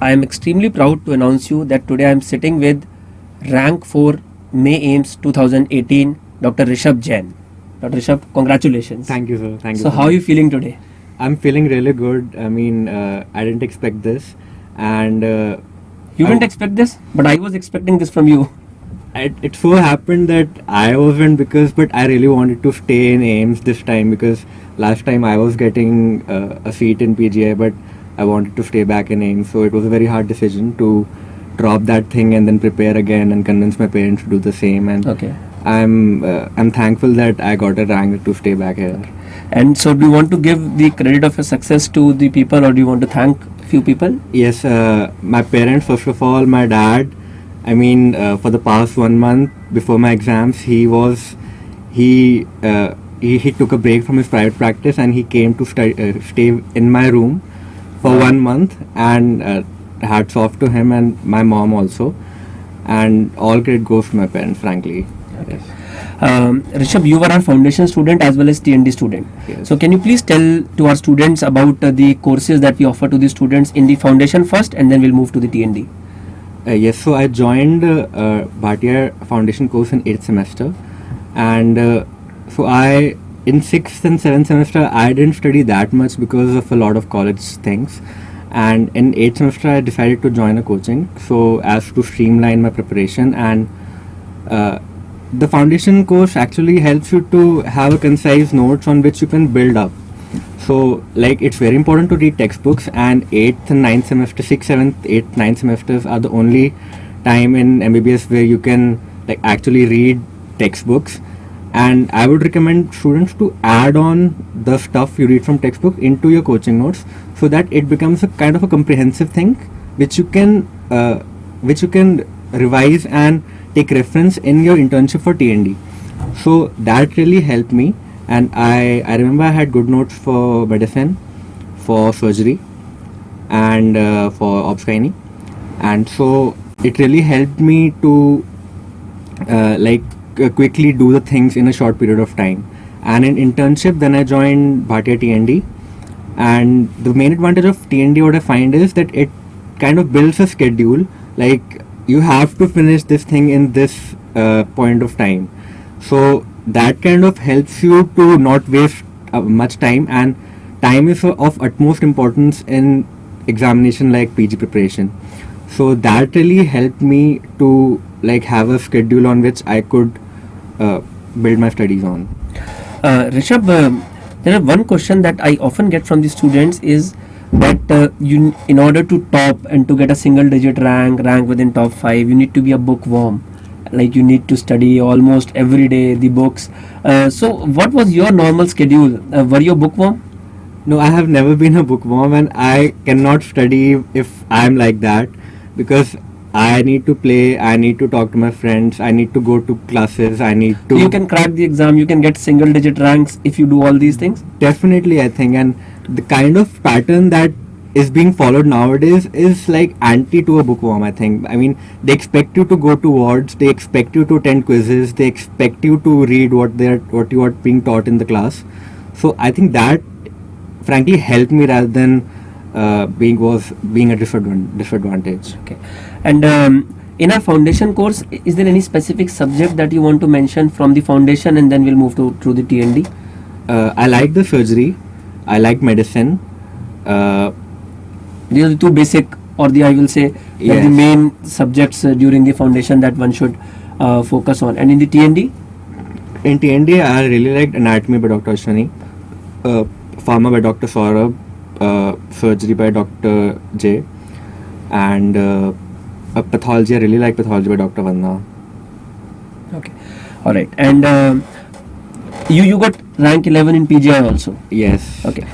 I am extremely proud to announce you that today I am sitting with Rank 4 May AIMS 2018, Dr. Rishabh Jain. Dr. Rishabh, congratulations. Thank you, sir. Thank you. So, how are you feeling today? I'm feeling really good. I mean, I didn't expect this, and You didn't expect this, but I was expecting this from you. it so happened that I wasn't but I really wanted to stay in AIMS this time because last time I was getting a seat in PGI, but I wanted to stay back in AIMS. So it was a very hard decision to drop that thing and then prepare again and convince my parents to do the same. And Okay. I'm thankful that I got a rank to stay back here. And so, do you want to give the credit of your success to the people, or do you want to thank few people? Yes, my parents, first of all, my dad. I mean, for the past 1 month before my exams, he took a break from his private practice and he came to stay in my room for 1 month. And hats off to him and my mom also. And all credit goes to my parents, frankly. Okay. Rishabh, you were our foundation student as well as TND student. Yes. So, can you please tell to our students about the courses that we offer to the students in the foundation first, and then we'll move to the TND? Yes, so I joined Bhatia Foundation course in 8th semester, and so in 6th and 7th semester I didn't study that much because of a lot of college things, and in 8th semester I decided to join a coaching so as to streamline my preparation. And the foundation course actually helps you to have a concise notes on which you can build up. So, like, it's very important to read textbooks, and 8th and 9th semester, 6th, 7th, 8th, 9th semesters are the only time in MBBS where you can like actually read textbooks. And I would recommend students to add on the stuff you read from textbook into your coaching notes so that it becomes a kind of a comprehensive thing which you can revise and take reference in your internship for TND. So that really helped me. And I remember I had good notes for medicine, for surgery, and for obs-gynae, and so it really helped me to quickly do the things in a short period of time. And in internship, then I joined Bhatia TND, and the main advantage of TND, what I find is that it kind of builds a schedule. Like, you have to finish this thing in this point of time. So that kind of helps you to not waste much time, and time is of utmost importance in examination like PG preparation. So that really helped me to like have a schedule on which I could build my studies on. Rishabh, there is one question that I often get from the students is that you, in order to top and to get a single digit rank within top 5, you need to be a bookworm. Like, you need to study almost every day the books. So what was your normal schedule? Were you a bookworm? No, I have never been a bookworm, and I cannot study if I am like that, because I need to play, I need to talk to my friends, I need to go to classes, I need to... You can crack the exam, you can get single digit ranks if you do all these things? Definitely, I think. And the kind of pattern that is being followed nowadays is like anti to a bookworm, I think. I mean, they expect you to go to wards, they expect you to attend quizzes, they expect you to read what you are being taught in the class. So I think that frankly helped me rather than being a disadvantage. Okay. And in our foundation course, is there any specific subject that you want to mention from the foundation, and then we'll move to the TND? I like the surgery, I like medicine. These are the two basic, or I will say Yes. the main subjects during the foundation that one should focus on. And in the TND? In TND, I really liked anatomy by Dr. Ashwani, pharma by Dr. Saurabh, surgery by Dr. J, and pathology, I really like pathology by Dr. Vandana. Okay. Alright. And you got rank 11 in PGI also? Yes. Okay.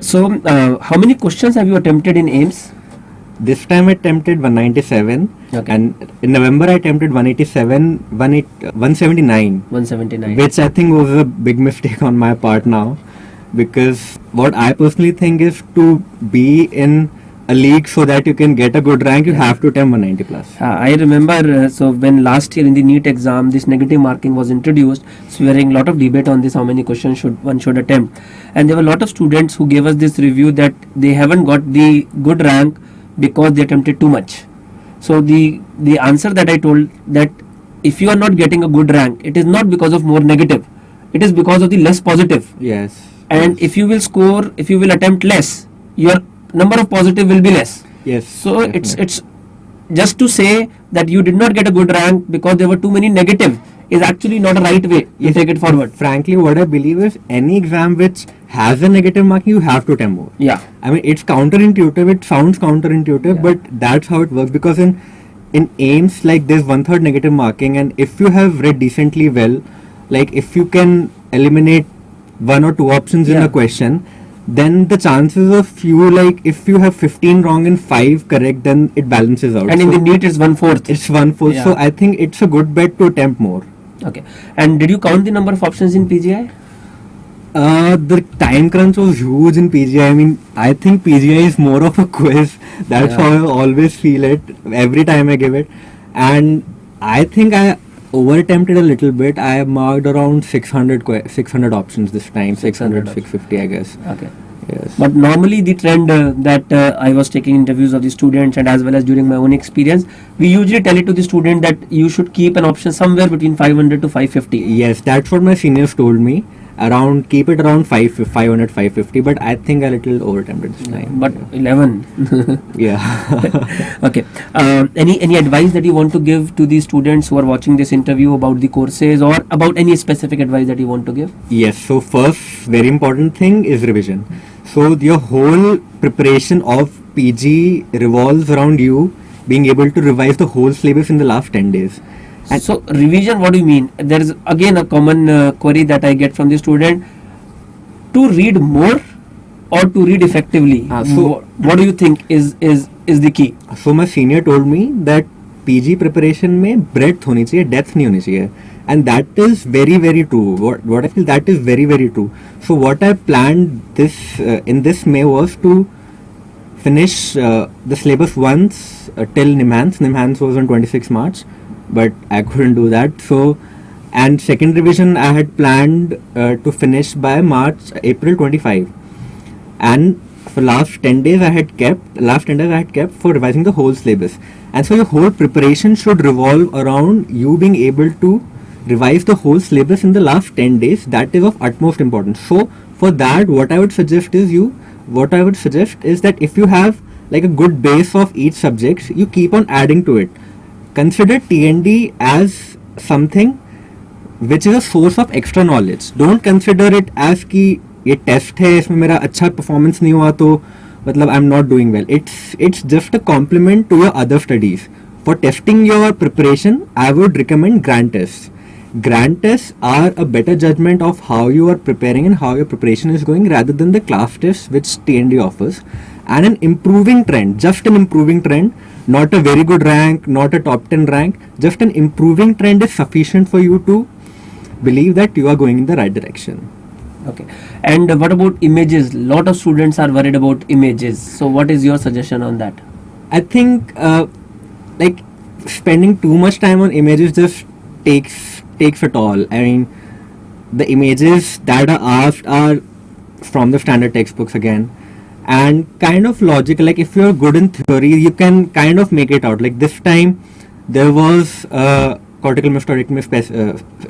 So how many questions have you attempted in AIMS? This time I attempted 197, Okay. and in November I attempted 179, 179. which I think was a big mistake on my part now, because what I personally think is to be in a league so that you can get a good rank, you have to attempt 190 plus. I remember, so when last year in the NEET exam, this negative marking was introduced, so we were having a lot of debate on this, how many questions one should attempt. And there were a lot of students who gave us this review that they haven't got the good rank because they attempted too much. So the answer that I told, that if you are not getting a good rank, it is not because of more negative, it is because of the less positive. Yes. And if you will score, if you will attempt less, your number of positive will be less. Yes. So definitely. it's just to say that you did not get a good rank because there were too many negative is actually not a right way to Yes. take it forward. Frankly, what I believe is any exam which has a negative marking, you have to attempt more. Yeah. I mean, it's counterintuitive. It sounds counterintuitive, Yeah. but that's how it works. Because in AIMS, like there's 1/3 negative marking, and if you have read decently well, like if you can eliminate one or two options in Yeah. a question, then the chances of you, like if you have 15 wrong and 5 correct, then it balances out. And in So the NEET it's 1/4. it's 1/4. Yeah. So I think it's a good bet to attempt more. Okay. And did you count the number of options in PGI? The time crunch was huge in PGI. I mean, I think PGI is more of a quiz. That's Yeah. how I always feel it every time I give it. And I think I over attempted a little bit. I marked around 600 options this time. 600 650, I guess. Okay. Yes. But normally the trend that I was taking interviews of the students, and as well as during my own experience, we usually tell it to the student that you should keep an option somewhere between 500 to 550. Yes, that's what my seniors told me. Keep it around 500, 550. But I think a little over attempted this time. But 11. Yeah. Okay. Any advice that you want to give to the students who are watching this interview about the courses, or about any specific advice that you want to give? Yes, so first very important thing is revision. So your whole preparation of PG revolves around you being able to revise the whole syllabus in the last 10 days. And So revision, what do you mean? There is again a common query that I get from the student: to read more or to read effectively. What do you think is the key? so my senior told me that PG preparation में breadth होनी चाहिए, depth नहीं होनी चाहिए. And that is very, very true. What I feel, that is very, very true. So what I planned in this May was to finish the syllabus once till NIMHANS. NIMHANS was on 26 March, but I couldn't do that. So, and second revision I had planned to finish by April 25. And for last 10 days I had kept for revising the whole syllabus. And so your whole preparation should revolve around you being able to revise the whole syllabus in the last 10 days. That is of utmost importance. So for that, what I would suggest is that if you have like a good base of each subject, you keep on adding to it. Consider TND as something which is a source of extra knowledge. Don't consider it as कि ये test है, इसमें मेरा अच्छा performance नहीं हुआ तो मतलब I am not doing well. It's just a complement to your other studies. For testing your preparation, I would recommend grant tests. Grant tests are a better judgment of how you are preparing and how your preparation is going, rather than the class tests which TND offers. And an improving trend, just an improving trend, not a very good rank, not a top 10 rank, just an improving trend is sufficient for you to believe that you are going in the right direction. Okay. And what about images? Lot of students are worried about images. So what is your suggestion on that? I think like spending too much time on images just takes it all. I mean, the images that are asked are from the standard textbooks again, and kind of logical. Like if you're good in theory, you can kind of make it out. Like this time, there was a cortical hysterectomy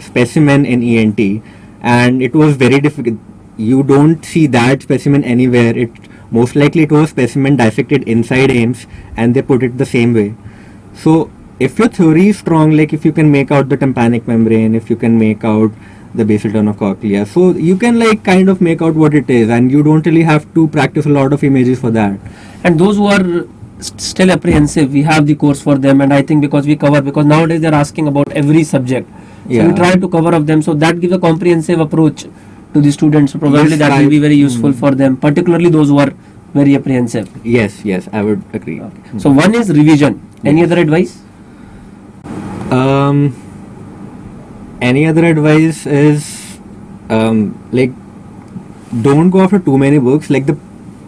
specimen in ENT, and it was very difficult. You don't see that specimen anywhere. Most likely it was specimen dissected inside AIMS, and they put it the same way. So if your theory is strong, like if you can make out the tympanic membrane, if you can make out the basal turn of cochlea, so you can like kind of make out what it is, and you don't really have to practice a lot of images for that. And those who are still apprehensive, we have the course for them, and I think because nowadays they're asking about every subject, so Yeah. we try to cover of them, so that gives a comprehensive approach to the students. So probably Yes, that will be very useful Mm. for them, particularly those who are very apprehensive. Yes, I would agree. So one is revision. Any Yes. other advice? Any other advice is like don't go after too many books. Like the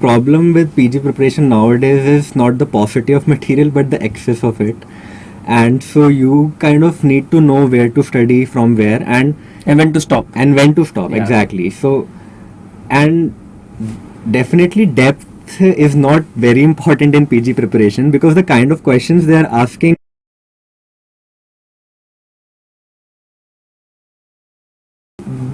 problem with PG preparation nowadays is not the paucity of material but the excess of it, and so you kind of need to know where to study from where and when to stop. when to stop. Yeah. Exactly. So, and definitely depth math is not very important in PG preparation because the kind of questions they are asking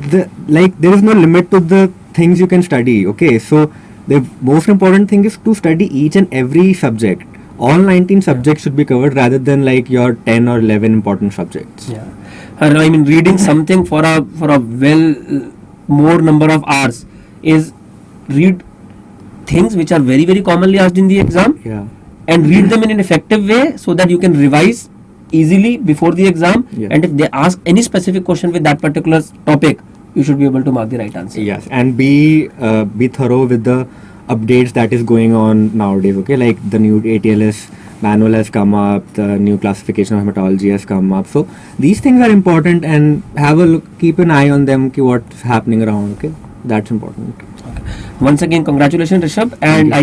there is no limit to the things you can study. Okay, so the most important thing is to study each and every subject. All 19 subjects should be covered rather than like your 10 or 11 important subjects. Yeah, I mean, reading something for a well more number of hours is read things which are very very commonly asked in the exam, Yeah. and read them in an effective way so that you can revise easily before the exam. Yeah. And if they ask any specific question with that particular topic, you should be able to mark the right answer. Yes, and be thorough with the updates that is going on nowadays. Okay, like the new ATLS manual has come up, the new classification of hematology has come up. So these things are important, and have a look, keep an eye on them. What's happening around? Okay, that's important. Once again, congratulations, Rishabh, and Thank you. I